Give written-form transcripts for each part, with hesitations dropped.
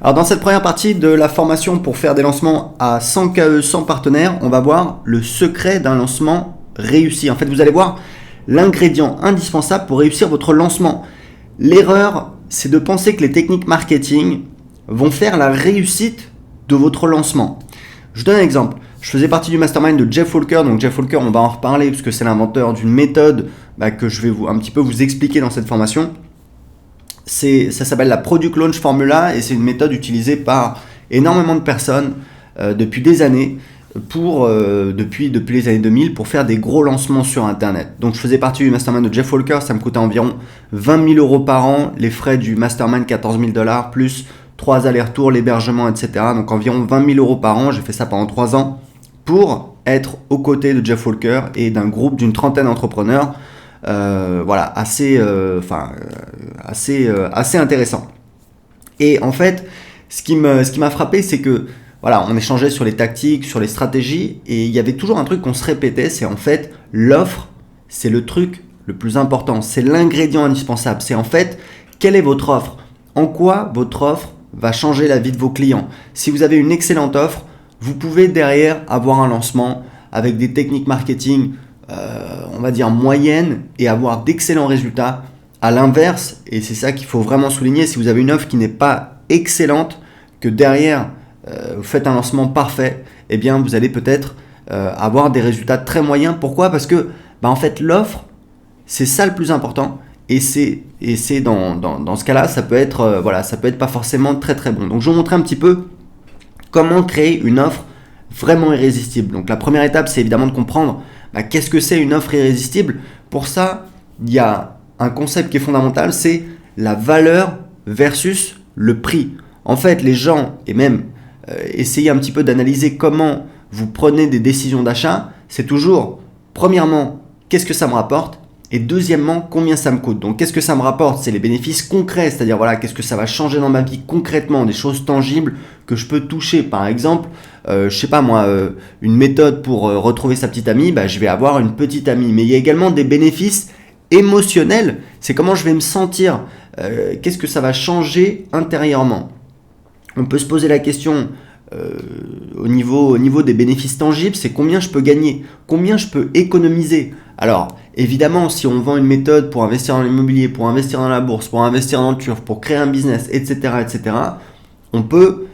Alors dans cette première partie de la formation pour faire des lancements à 100 KE, 100 partenaires, on va voir le secret d'un lancement réussi. En fait, vous allez voir l'ingrédient indispensable pour réussir votre lancement. L'erreur, c'est de penser que les techniques marketing vont faire la réussite de votre lancement. Je donne un exemple. Je faisais partie du mastermind de Jeff Walker. Donc Jeff Walker, on va en reparler parce que c'est l'inventeur d'une méthode que je vais un petit peu vous expliquer dans cette formation. Ça s'appelle la Product Launch Formula et c'est une méthode utilisée par énormément de personnes depuis des années, depuis les années 2000 pour faire des gros lancements sur Internet. Donc je faisais partie du mastermind de Jeff Walker, ça me coûtait environ 20 000 euros par an, les frais du mastermind 14 000 $, plus 3 allers-retours, l'hébergement, etc. Donc environ 20 000 euros par an, j'ai fait ça pendant 3 ans pour être aux côtés de Jeff Walker et d'un groupe d'une trentaine d'entrepreneurs. Assez intéressant. Et en fait, ce qui m'a frappé, c'est que on échangeait sur les tactiques, sur les stratégies, et il y avait toujours un truc qu'on se répétait, c'est en fait l'offre, c'est le truc le plus important, c'est l'ingrédient indispensable. C'est en fait quelle est votre offre, en quoi votre offre va changer la vie de vos clients. Si vous avez une excellente offre, vous pouvez derrière avoir un lancement avec des techniques marketing on va dire moyenne et avoir d'excellents résultats. À l'inverse, et c'est ça qu'il faut vraiment souligner, si vous avez une offre qui n'est pas excellente, que derrière vous faites un lancement parfait, eh bien vous allez peut-être avoir des résultats très moyens. Pourquoi ? Parce que en fait l'offre, c'est ça le plus important, et c'est dans ce cas-là, ça peut être pas forcément très très bon. Donc je vais vous montrer un petit peu comment créer une offre vraiment irrésistible. Donc la première étape, c'est évidemment de comprendre qu'est-ce que c'est une offre irrésistible. Pour ça, il y a un concept qui est fondamental, c'est la valeur versus le prix. En fait, les gens, et même essayez un petit peu d'analyser comment vous prenez des décisions d'achat, c'est toujours, premièrement, qu'est-ce que ça me rapporte ? Et deuxièmement, combien ça me coûte. Donc qu'est-ce que ça me rapporte ? C'est les bénéfices concrets, c'est-à-dire qu'est-ce que ça va changer dans ma vie concrètement, des choses tangibles que je peux toucher. Par exemple, une méthode pour retrouver sa petite amie, je vais avoir une petite amie. Mais il y a également des bénéfices émotionnels, c'est comment je vais me sentir, qu'est-ce que ça va changer intérieurement. On peut se poser la question au niveau des bénéfices tangibles, c'est combien je peux gagner, combien je peux économiser. Alors, évidemment, si on vend une méthode pour investir dans l'immobilier, pour investir dans la bourse, pour investir dans le turf, pour créer un business, etc., on peut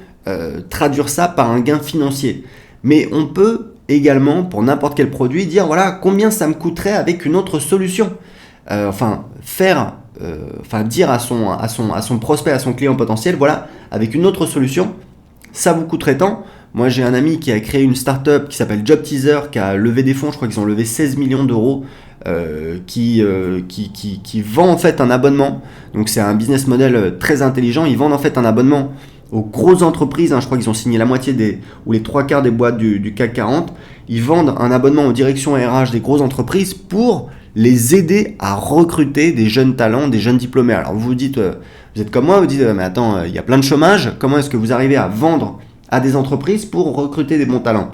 traduire ça par un gain financier. Mais on peut également, pour n'importe quel produit, dire combien ça me coûterait avec une autre solution. Dire à son prospect, à son client potentiel, avec une autre solution, ça vous coûterait tant. Moi, j'ai un ami qui a créé une startup qui s'appelle Job Teaser, qui a levé des fonds, je crois qu'ils ont levé 16 millions d'euros, qui vend en fait un abonnement. Donc c'est un business model très intelligent. Ils vendent en fait un abonnement aux grosses entreprises. Je crois qu'ils ont signé la moitié ou les 3/4 des boîtes du CAC 40. Ils vendent un abonnement aux directions RH des grosses entreprises pour les aider à recruter des jeunes talents, des jeunes diplômés. Alors vous vous dites, vous êtes comme moi, vous dites, mais attends, il y a plein de chômage. Comment est-ce que vous arrivez à vendre à des entreprises pour recruter des bons talents ?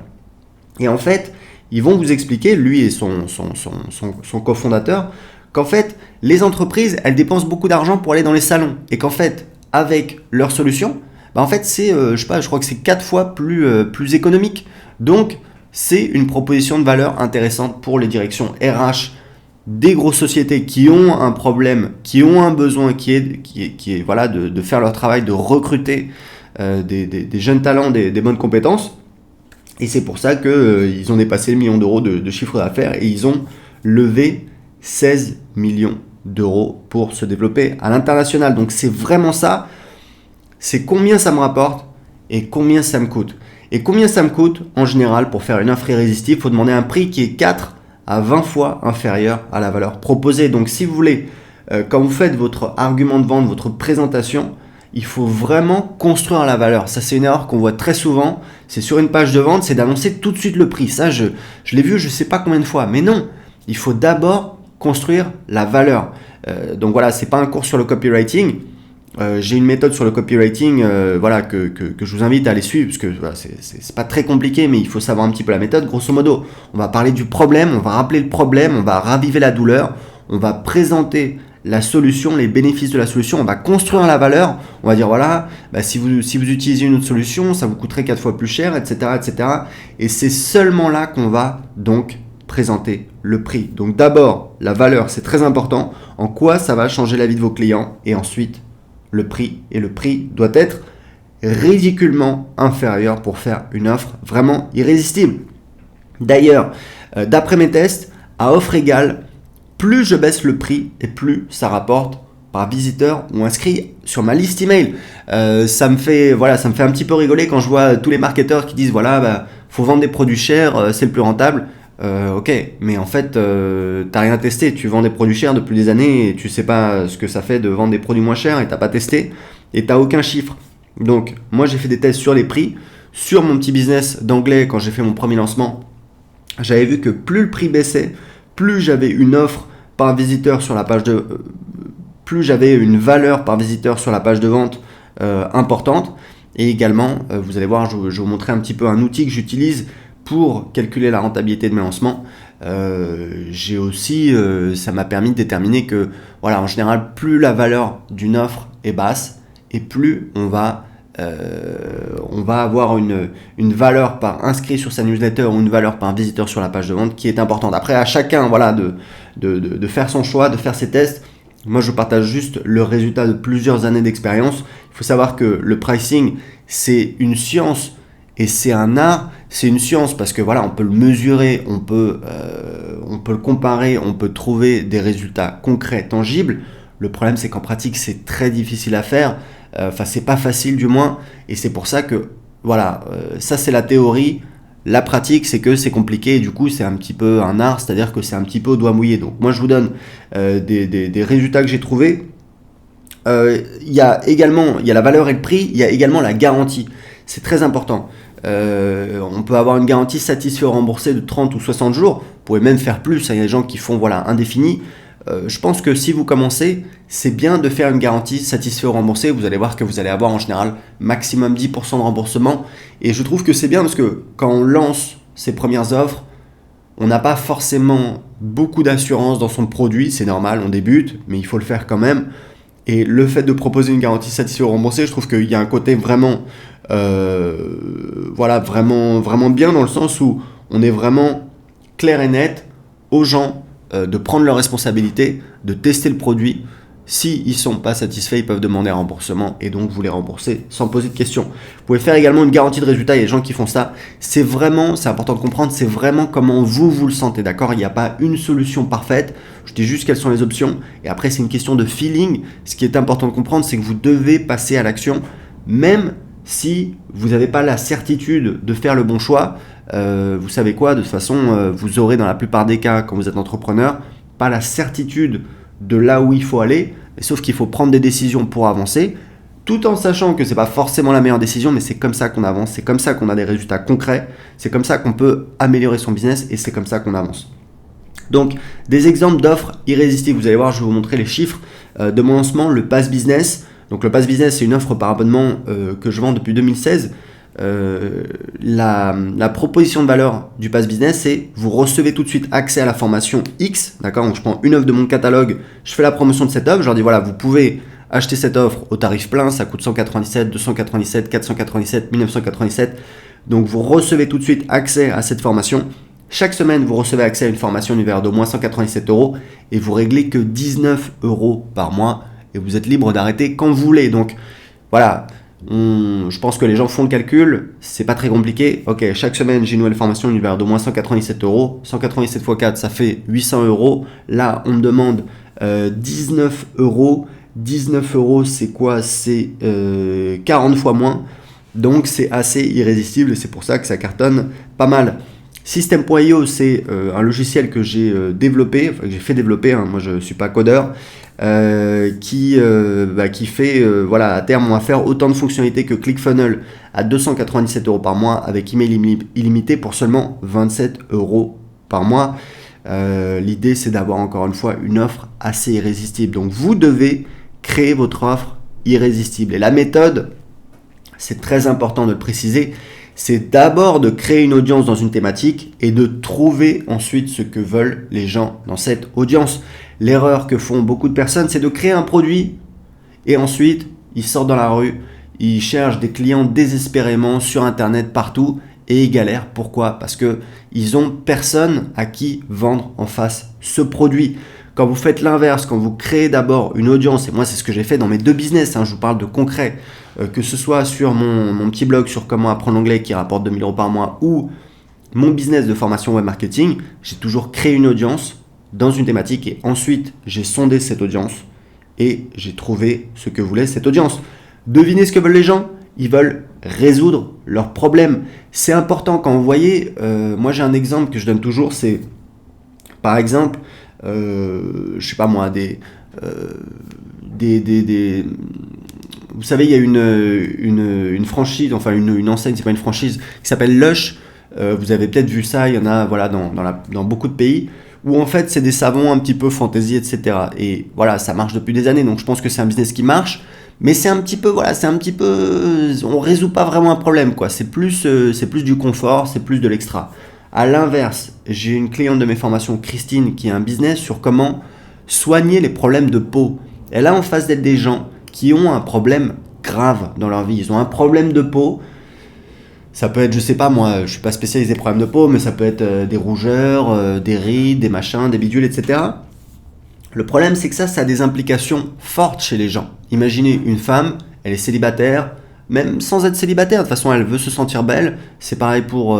Et en fait, ils vont vous expliquer, lui et son cofondateur, qu'en fait, les entreprises, elles dépensent beaucoup d'argent pour aller dans les salons. Et qu'en fait, avec leur solution, en fait, c'est, je crois que c'est 4 fois plus économique. Donc, c'est une proposition de valeur intéressante pour les directions RH des grosses sociétés qui ont un problème, qui ont un besoin, qui est de faire leur travail, de recruter des jeunes talents, des bonnes compétences. Et c'est pour ça qu'ils ont dépassé le million d'euros de chiffre d'affaires et ils ont levé 16 millions d'euros pour se développer à l'international. Donc c'est vraiment ça, c'est combien ça me rapporte et combien ça me coûte. Et combien ça me coûte en général pour faire une offre irrésistible, il faut demander un prix qui est 4 à 20 fois inférieur à la valeur proposée. Donc si vous voulez, quand vous faites votre argument de vente, votre présentation, il faut vraiment construire la valeur. Ça, c'est une erreur qu'on voit très souvent. C'est sur une page de vente, c'est d'annoncer tout de suite le prix. Ça, je l'ai vu, je ne sais pas combien de fois. Mais non, il faut d'abord construire la valeur. Donc voilà, c'est pas un cours sur le copywriting. J'ai une méthode sur le copywriting que je vous invite à aller suivre parce que c'est pas très compliqué, mais il faut savoir un petit peu la méthode. Grosso modo, on va parler du problème, on va rappeler le problème, on va raviver la douleur, on va présenter la solution, les bénéfices de la solution, on va construire la valeur, on va dire voilà, si vous utilisez une autre solution, ça vous coûterait 4 fois plus cher, etc. etc. Et c'est seulement là qu'on va donc présenter le prix. Donc d'abord, la valeur, c'est très important. En quoi ça va changer la vie de vos clients? Et ensuite, le prix. Et le prix doit être ridiculement inférieur pour faire une offre vraiment irrésistible. D'ailleurs, d'après mes tests, à offre égale, plus je baisse le prix et plus ça rapporte par visiteur ou inscrit sur ma liste email. Ça me fait un petit peu rigoler quand je vois tous les marketeurs qui disent faut vendre des produits chers, c'est le plus rentable. Ok, mais en fait, t'as rien testé. Tu vends des produits chers depuis des années et tu sais pas ce que ça fait de vendre des produits moins chers et t'as pas testé et t'as aucun chiffre. Donc, moi j'ai fait des tests sur les prix, sur mon petit business d'anglais quand j'ai fait mon premier lancement. J'avais vu que plus le prix baissait, plus j'avais une offre par visiteur sur la page de, plus j'avais une valeur par visiteur sur la page de vente importante. Et également, vous allez voir, je vais vous montrer un petit peu un outil que j'utilise pour calculer la rentabilité de mes lancements. J'ai aussi, ça m'a permis de déterminer que, en général, plus la valeur d'une offre est basse et plus on va avoir une valeur par inscrit sur sa newsletter ou une valeur par visiteur sur la page de vente qui est importante. Après, à chacun de faire son choix, de faire ses tests. Moi, je partage juste le résultat de plusieurs années d'expérience. Il faut savoir que le pricing, c'est une science et c'est un art. C'est une science parce que on peut le mesurer, on peut le comparer, on peut trouver des résultats concrets, tangibles. Le problème, c'est qu'en pratique, c'est très difficile à faire. C'est pas facile du moins. Et c'est pour ça que, ça c'est la théorie. La pratique, c'est que c'est compliqué et du coup, c'est un petit peu un art, c'est-à-dire que c'est un petit peu au doigt mouillé. Donc, moi, je vous donne des résultats que j'ai trouvés. Il y a la valeur et le prix, il y a également la garantie. C'est très important. On peut avoir une garantie satisfait ou remboursée de 30 ou 60 jours. Vous pouvez même faire plus. Il y a des gens qui font indéfini. Je pense que si vous commencez, c'est bien de faire une garantie satisfait ou remboursé. Vous allez voir que vous allez avoir en général maximum 10% de remboursement. Et je trouve que c'est bien parce que quand on lance ses premières offres, on n'a pas forcément beaucoup d'assurance dans son produit. C'est normal, on débute, mais il faut le faire quand même. Et le fait de proposer une garantie satisfait ou remboursé, je trouve qu'il y a un côté vraiment, vraiment bien dans le sens où on est vraiment clair et net aux gens de prendre leurs responsabilités, de tester le produit. S'ils ne sont pas satisfaits, ils peuvent demander un remboursement et donc vous les remboursez sans poser de questions. Vous pouvez faire également une garantie de résultat, il y a des gens qui font ça. C'est important de comprendre, c'est vraiment comment vous le sentez, d'accord? Il n'y a pas une solution parfaite, je dis juste quelles sont les options et après c'est une question de feeling. Ce qui est important de comprendre, c'est que vous devez passer à l'action, même si vous n'avez pas la certitude de faire le bon choix. Vous savez quoi, de toute façon, vous aurez dans la plupart des cas, quand vous êtes entrepreneur, pas la certitude de là où il faut aller, sauf qu'il faut prendre des décisions pour avancer, tout en sachant que c'est pas forcément la meilleure décision, mais c'est comme ça qu'on avance, c'est comme ça qu'on a des résultats concrets, c'est comme ça qu'on peut améliorer son business et c'est comme ça qu'on avance. Donc, des exemples d'offres irrésistibles, vous allez voir, je vais vous montrer les chiffres de mon lancement, le Pass Business. Donc, le Pass Business, c'est une offre par abonnement que je vends depuis 2016. La proposition de valeur du Pass Business, c'est vous recevez tout de suite accès à la formation X, d'accord? Donc je prends une offre de mon catalogue, je fais la promotion de cette offre, je leur dis vous pouvez acheter cette offre au tarif plein, ça coûte 197, 297, 497, 1997. Donc vous recevez tout de suite accès à cette formation. Chaque semaine, vous recevez accès à une formation d'une valeur d'au moins 197 € et vous réglez que 19 € par mois et vous êtes libre d'arrêter quand vous voulez. Donc voilà. Je pense que les gens font le calcul, c'est pas très compliqué. Ok, chaque semaine j'ai une nouvelle formation d'une valeur d'au moins 197 €. 197 x 4, ça fait 800 €. Là, on me demande 19 €. 19 €, c'est quoi? C'est 40 fois moins. Donc c'est assez irrésistible et c'est pour ça que ça cartonne pas mal. System.io, c'est un logiciel que j'ai développé, que j'ai fait développer, moi je ne suis pas codeur, qui fait, à terme, on va faire autant de fonctionnalités que ClickFunnels à 297 € par mois avec email illimité pour seulement 27 € par mois. L'idée, c'est d'avoir encore une fois une offre assez irrésistible. Donc, vous devez créer votre offre irrésistible. Et la méthode, c'est très important de le préciser, c'est d'abord de créer une audience dans une thématique et de trouver ensuite ce que veulent les gens dans cette audience. L'erreur que font beaucoup de personnes, c'est de créer un produit et ensuite, ils sortent dans la rue, ils cherchent des clients désespérément sur Internet partout et ils galèrent. Pourquoi ? Parce qu'ils n'ont personne à qui vendre en face ce produit. Quand vous faites l'inverse, quand vous créez d'abord une audience, et moi c'est ce que j'ai fait dans mes 2 business, je vous parle de concret, que ce soit sur mon petit blog sur comment apprendre l'anglais qui rapporte 2000 € par mois ou mon business de formation web marketing, j'ai toujours créé une audience dans une thématique et ensuite j'ai sondé cette audience et j'ai trouvé ce que voulait cette audience. Devinez ce que veulent les gens ? Ils veulent résoudre leurs problèmes. C'est important quand vous voyez, moi j'ai un exemple que je donne toujours, c'est par exemple, je sais pas moi, vous savez, il y a une franchise, enfin une enseigne, c'est pas une franchise, qui s'appelle Lush. Vous avez peut-être vu ça, il y en a voilà, dans beaucoup de pays, où en fait c'est des savons un petit peu fantaisie, etc. Et voilà, ça marche depuis des années, donc je pense que c'est un business qui marche, mais c'est un petit peu, on résout pas vraiment un problème, quoi. C'est plus du confort, c'est plus de l'extra. À l'inverse, j'ai une cliente de mes formations, Christine, qui a un business sur comment soigner les problèmes de peau. Elle a en face d'elle des gens qui ont un problème grave dans leur vie. Ils ont un problème de peau. Ça peut être, je sais pas moi, je suis pas spécialisé problèmes de peau, mais ça peut être des rougeurs, des rides, des machins, des bidules, etc. Le problème, c'est que ça a des implications fortes chez les gens. Imaginez une femme, elle est célibataire, même sans être célibataire, de toute façon elle veut se sentir belle, c'est pareil pour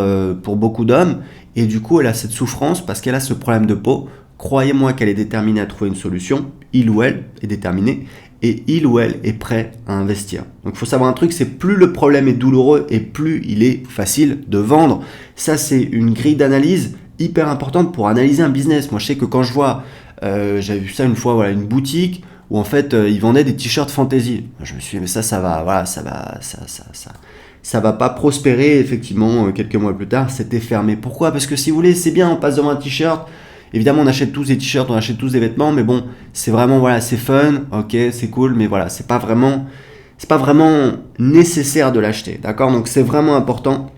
beaucoup d'hommes, et du coup elle a cette souffrance parce qu'elle a ce problème de peau. Croyez-moi qu'elle est déterminée à trouver une solution, il ou elle est déterminé, et il ou elle est prêt à investir. Donc il faut savoir un truc, c'est plus le problème est douloureux et plus il est facile de vendre. Ça c'est une grille d'analyse hyper importante pour analyser un business. Moi je sais que quand je vois, j'avais vu ça une fois, voilà, une boutique où en fait ils vendaient des t-shirts fantasy. Je me suis dit mais ça va pas prospérer. Effectivement, quelques mois plus tard, c'était fermé. Pourquoi ? Parce que si vous voulez, c'est bien, on passe devant un t-shirt. Évidemment, on achète tous des t-shirts, on achète tous des vêtements, mais bon, c'est vraiment, voilà, c'est fun, ok, c'est cool, mais voilà, c'est pas vraiment nécessaire de l'acheter, d'accord ? Donc c'est vraiment important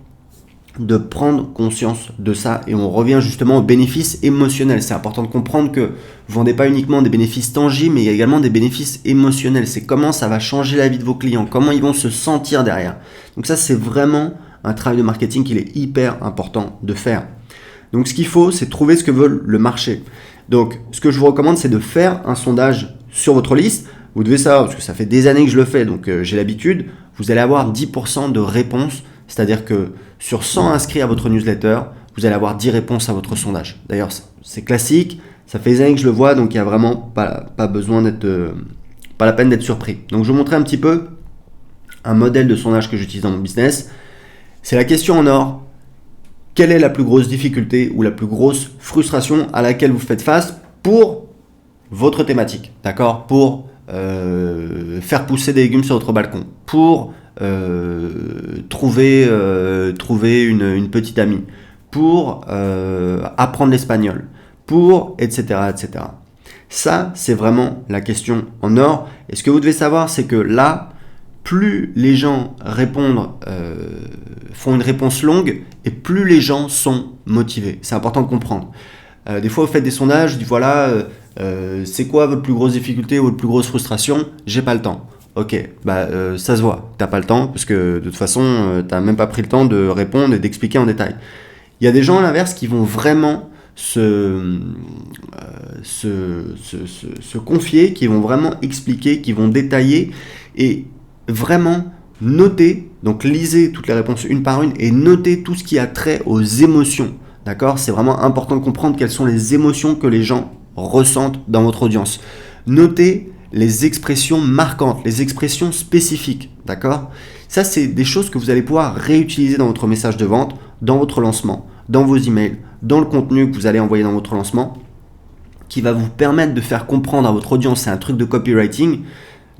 de prendre conscience de ça et on revient justement aux bénéfices émotionnels. C'est important de comprendre que vous vendez pas uniquement des bénéfices tangibles, mais il y a également des bénéfices émotionnels. C'est comment ça va changer la vie de vos clients, comment ils vont se sentir derrière. Donc ça, c'est vraiment un travail de marketing qu'il est hyper important de faire. Donc ce qu'il faut, c'est trouver ce que veut le marché. Donc ce que je vous recommande, c'est de faire un sondage sur votre liste. Vous devez savoir, parce que ça fait des années que je le fais, donc j'ai l'habitude, vous allez avoir 10% de réponses. C'est-à-dire que sur 100 inscrits à votre newsletter, vous allez avoir 10 réponses à votre sondage. D'ailleurs, c'est classique, ça fait des années que je le vois, donc il n'y a vraiment pas la peine d'être surpris. Donc je vais vous montrer un petit peu un modèle de sondage que j'utilise dans mon business. C'est la question en or. Quelle est la plus grosse difficulté ou la plus grosse frustration à laquelle vous faites face pour votre thématique, d'accord ? Pour faire pousser des légumes sur votre balcon, pour trouver une petite amie, pour apprendre l'espagnol, pour etc. etc. Ça, c'est vraiment la question en or. Et ce que vous devez savoir, c'est que là, plus les gens font une réponse longue et plus les gens sont motivés. C'est important de comprendre. Des fois, vous faites des sondages, vous dites voilà, c'est quoi votre plus grosse difficulté ou votre plus grosse frustration ? J'ai pas le temps. Ok, ça se voit, t'as pas le temps parce que de toute façon, t'as même pas pris le temps de répondre et d'expliquer en détail. Il y a des gens à l'inverse qui vont vraiment se confier, qui vont vraiment expliquer, qui vont détailler et vraiment noter, donc lisez toutes les réponses une par une et notez tout ce qui a trait aux émotions, d'accord ? C'est vraiment important de comprendre quelles sont les émotions que les gens ressentent dans votre audience. Notez les expressions marquantes, les expressions spécifiques, d'accord ? Ça, c'est des choses que vous allez pouvoir réutiliser dans votre message de vente, dans votre lancement, dans vos emails, dans le contenu que vous allez envoyer dans votre lancement, qui va vous permettre de faire comprendre à votre audience, c'est un truc de copywriting.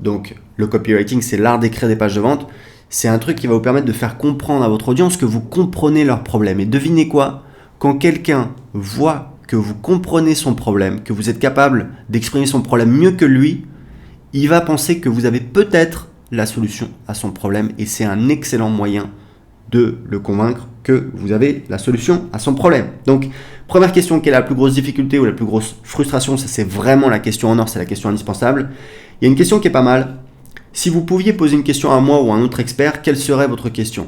Donc, le copywriting, c'est l'art d'écrire des pages de vente. C'est un truc qui va vous permettre de faire comprendre à votre audience que vous comprenez leurs problèmes. Et devinez quoi ? Quand quelqu'un voit que vous comprenez son problème, que vous êtes capable d'exprimer son problème mieux que lui, il va penser que vous avez peut-être la solution à son problème et c'est un excellent moyen de le convaincre que vous avez la solution à son problème. Donc, première question, quelle est la plus grosse difficulté ou la plus grosse frustration? Ça, c'est vraiment la question en or, c'est la question indispensable. Il y a une question qui est pas mal. Si vous pouviez poser une question à moi ou à un autre expert, quelle serait votre question?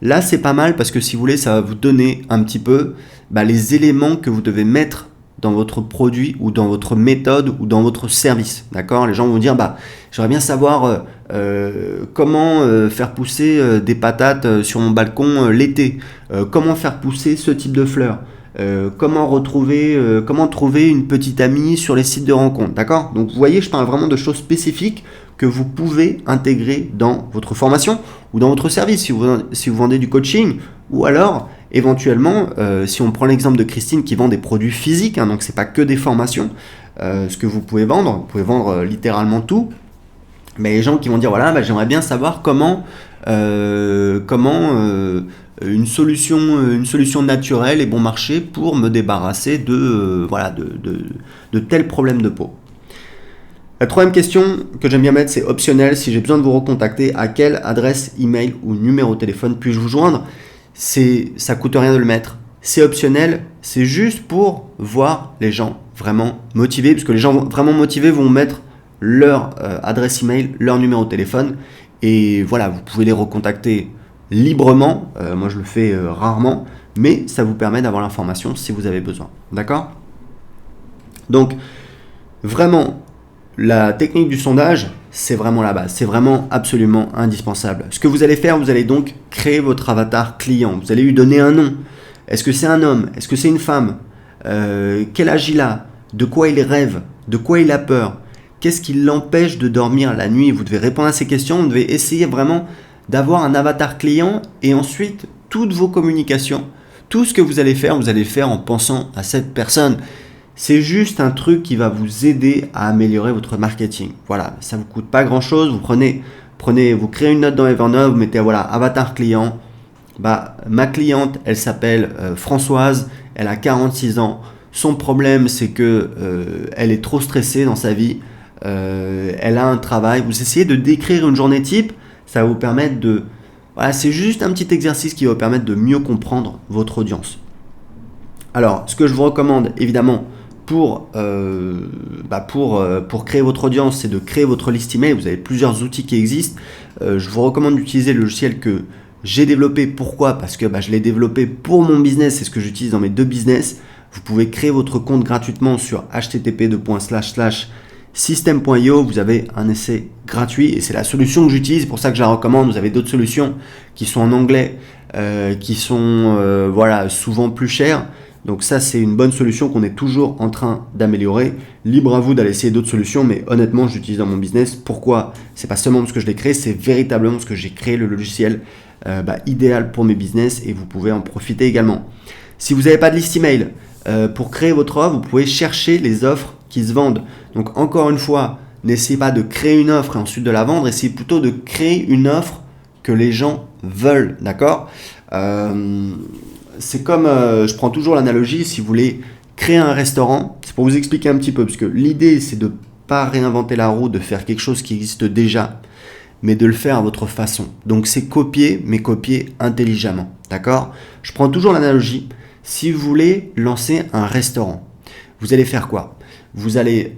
Là, c'est pas mal parce que si vous voulez, ça va vous donner un petit peu les éléments que vous devez mettre dans votre produit ou dans votre méthode ou dans votre service. D'accord? Les gens vont dire, j'aimerais bien savoir comment faire pousser des patates sur mon balcon l'été. Comment faire pousser ce type de fleurs. Comment trouver une petite amie sur les sites de rencontres. D'accord? Donc vous voyez, je parle vraiment de choses spécifiques que vous pouvez intégrer dans votre formation ou dans votre service si vous vendez du coaching, ou alors éventuellement si on prend l'exemple de Christine qui vend des produits physiques, donc c'est pas que des formations, ce que vous pouvez vendre littéralement tout, mais les gens qui vont dire j'aimerais bien savoir comment une solution naturelle et bon marché pour me débarrasser de tels problèmes de peau. La troisième question que j'aime bien mettre, c'est optionnel. Si j'ai besoin de vous recontacter, à quelle adresse email ou numéro de téléphone puis-je vous joindre? Ça coûte rien de le mettre. C'est optionnel, c'est juste pour voir les gens vraiment motivés, parce que les gens vraiment motivés vont mettre leur adresse email, leur numéro de téléphone, et voilà, vous pouvez les recontacter librement. Moi, je le fais rarement, mais ça vous permet d'avoir l'information si vous avez besoin. D'accord? Donc, vraiment, la technique du sondage, c'est vraiment la base, c'est vraiment absolument indispensable. Ce que vous allez faire, vous allez donc créer votre avatar client, vous allez lui donner un nom. Est-ce que c'est un homme? Est-ce que c'est une femme? Quel âge il a? De quoi il rêve? De quoi il a peur? Qu'est-ce qui l'empêche de dormir la nuit? Vous devez répondre à ces questions, vous devez essayer vraiment d'avoir un avatar client, et ensuite, toutes vos communications, tout ce que vous allez faire en pensant à cette personne. C'est juste un truc qui va vous aider à améliorer votre marketing. Voilà, ça ne vous coûte pas grand-chose. Vous créez une note dans Evernote, vous mettez avatar client. Ma cliente, elle s'appelle Françoise, elle a 46 ans. Son problème, c'est que elle est trop stressée dans sa vie. Elle a un travail. Vous essayez de décrire une journée type, ça va vous permettre c'est juste un petit exercice qui va vous permettre de mieux comprendre votre audience. Alors, ce que je vous recommande, évidemment, pour créer votre audience, c'est de créer votre liste email. Vous avez plusieurs outils qui existent. Je vous recommande d'utiliser le logiciel que j'ai développé. Pourquoi? Parce que je l'ai développé pour mon business. C'est ce que j'utilise dans mes deux business. Vous pouvez créer votre compte gratuitement sur http://system.io. Vous avez un essai gratuit et c'est la solution que j'utilise. C'est pour ça que je la recommande. Vous avez d'autres solutions qui sont en anglais, qui sont souvent plus chères. Donc ça, c'est une bonne solution qu'on est toujours en train d'améliorer. Libre à vous d'aller essayer d'autres solutions, mais honnêtement, je l'utilise dans mon business. Pourquoi? C'est pas seulement parce que je l'ai créé, c'est véritablement parce que j'ai créé le logiciel idéal pour mes business, et vous pouvez en profiter également. Si vous n'avez pas de liste email, pour créer votre offre, vous pouvez chercher les offres qui se vendent. Donc encore une fois, n'essayez pas de créer une offre et ensuite de la vendre, essayez plutôt de créer une offre que les gens veulent, d'accord? C'est comme, je prends toujours l'analogie, si vous voulez créer un restaurant, c'est pour vous expliquer un petit peu, parce que l'idée, c'est de ne pas réinventer la roue, de faire quelque chose qui existe déjà, mais de le faire à votre façon. Donc c'est copier, mais copier intelligemment, d'accord? Je prends toujours l'analogie, si vous voulez lancer un restaurant, vous allez faire quoi? Vous allez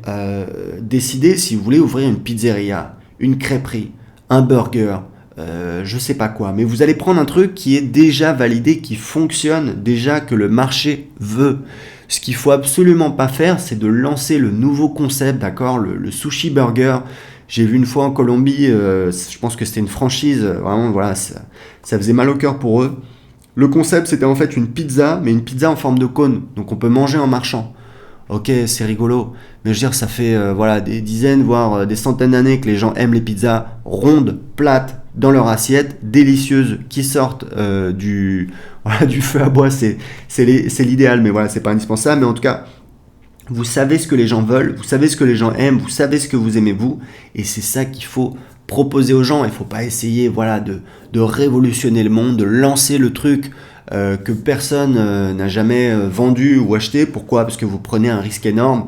décider si vous voulez ouvrir une pizzeria, une crêperie, un burger, je sais pas quoi, mais vous allez prendre un truc qui est déjà validé, qui fonctionne déjà, que le marché veut. Ce qu'il faut absolument pas faire, c'est de lancer le nouveau concept, d'accord, le sushi burger. J'ai vu une fois en Colombie, je pense que c'était une franchise, vraiment, voilà, ça faisait mal au cœur pour eux. Le concept, c'était en fait une pizza, mais une pizza en forme de cône, donc on peut manger en marchant. Ok, c'est rigolo, mais je veux dire, ça fait des dizaines, voire des centaines d'années que les gens aiment les pizzas rondes, plates, dans leur assiette, délicieuses, qui sortent du feu à bois. C'est l'idéal, mais voilà, c'est pas indispensable. Mais en tout cas, vous savez ce que les gens veulent, vous savez ce que les gens aiment, vous savez ce que vous aimez vous, et c'est ça qu'il faut proposer aux gens. Il faut pas essayer de révolutionner le monde, de lancer le truc que personne n'a jamais vendu ou acheté. Pourquoi? Parce que vous prenez un risque énorme.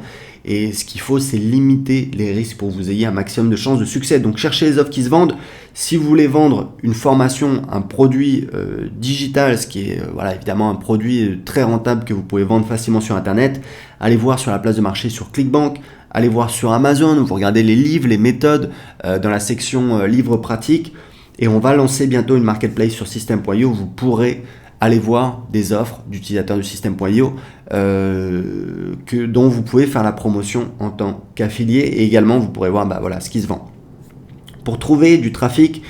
Et ce qu'il faut, c'est limiter les risques pour que vous ayez un maximum de chances de succès. Donc cherchez les offres qui se vendent. Si vous voulez vendre une formation, un produit digital, ce qui est évidemment un produit très rentable que vous pouvez vendre facilement sur Internet, allez voir sur la place de marché sur ClickBank, allez voir sur Amazon, vous regardez les livres, les méthodes dans la section livres pratiques. Et on va lancer bientôt une marketplace sur System.io où vous pourrez aller voir des offres d'utilisateurs du System.io dont vous pouvez faire la promotion en tant qu'affilié. Et également, vous pourrez voir ce qui se vend. Pour trouver du trafic,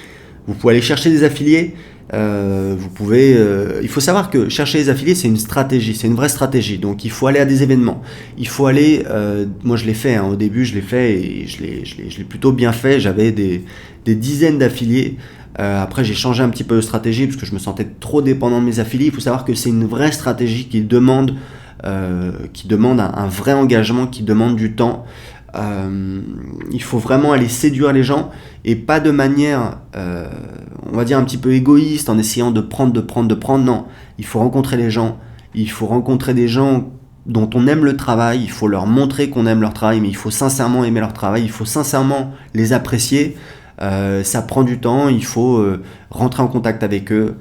vous pouvez aller chercher des affiliés. Il faut savoir que chercher des affiliés, c'est une stratégie, c'est une vraie stratégie. Donc il faut aller à des événements. Il faut aller, moi je l'ai fait, au début je l'ai fait et je l'ai plutôt bien fait. J'avais des dizaines d'affiliés. Après j'ai changé un petit peu de stratégie parce que je me sentais trop dépendant de mes affiliés. Il faut savoir que c'est une vraie stratégie qui demande un vrai engagement, qui demande du temps. Il faut vraiment aller séduire les gens et pas de manière on va dire un petit peu égoïste en essayant de prendre. Non, il faut rencontrer les gens, il faut rencontrer des gens dont on aime le travail, il faut leur montrer qu'on aime leur travail, mais il faut sincèrement aimer leur travail, il faut sincèrement les apprécier. Ça prend du temps, il faut rentrer en contact avec eux,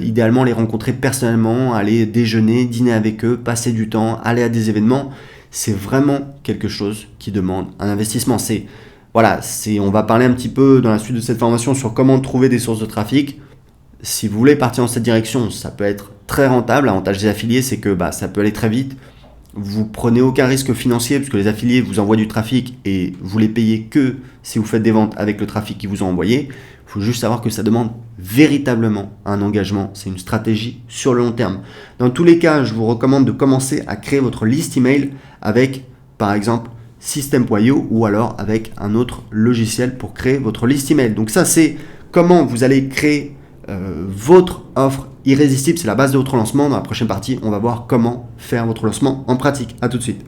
idéalement les rencontrer personnellement, aller déjeuner, dîner avec eux, passer du temps, aller à des événements. C'est vraiment quelque chose qui demande un investissement. On va parler un petit peu dans la suite de cette formation sur comment trouver des sources de trafic. Si vous voulez partir dans cette direction, ça peut être très rentable. L'avantage des affiliés, c'est que ça peut aller très vite. Vous prenez aucun risque financier parce que les affiliés vous envoient du trafic et vous les payez que si vous faites des ventes avec le trafic qu'ils vous ont envoyé. Il faut juste savoir que ça demande véritablement un engagement. C'est une stratégie sur le long terme. Dans tous les cas, je vous recommande de commencer à créer votre liste email avec, par exemple, System.io ou alors avec un autre logiciel pour créer votre liste email. Donc ça, c'est comment vous allez créer votre offre irrésistible. C'est la base de votre lancement. Dans la prochaine partie, on va voir comment faire votre lancement en pratique. À tout de suite.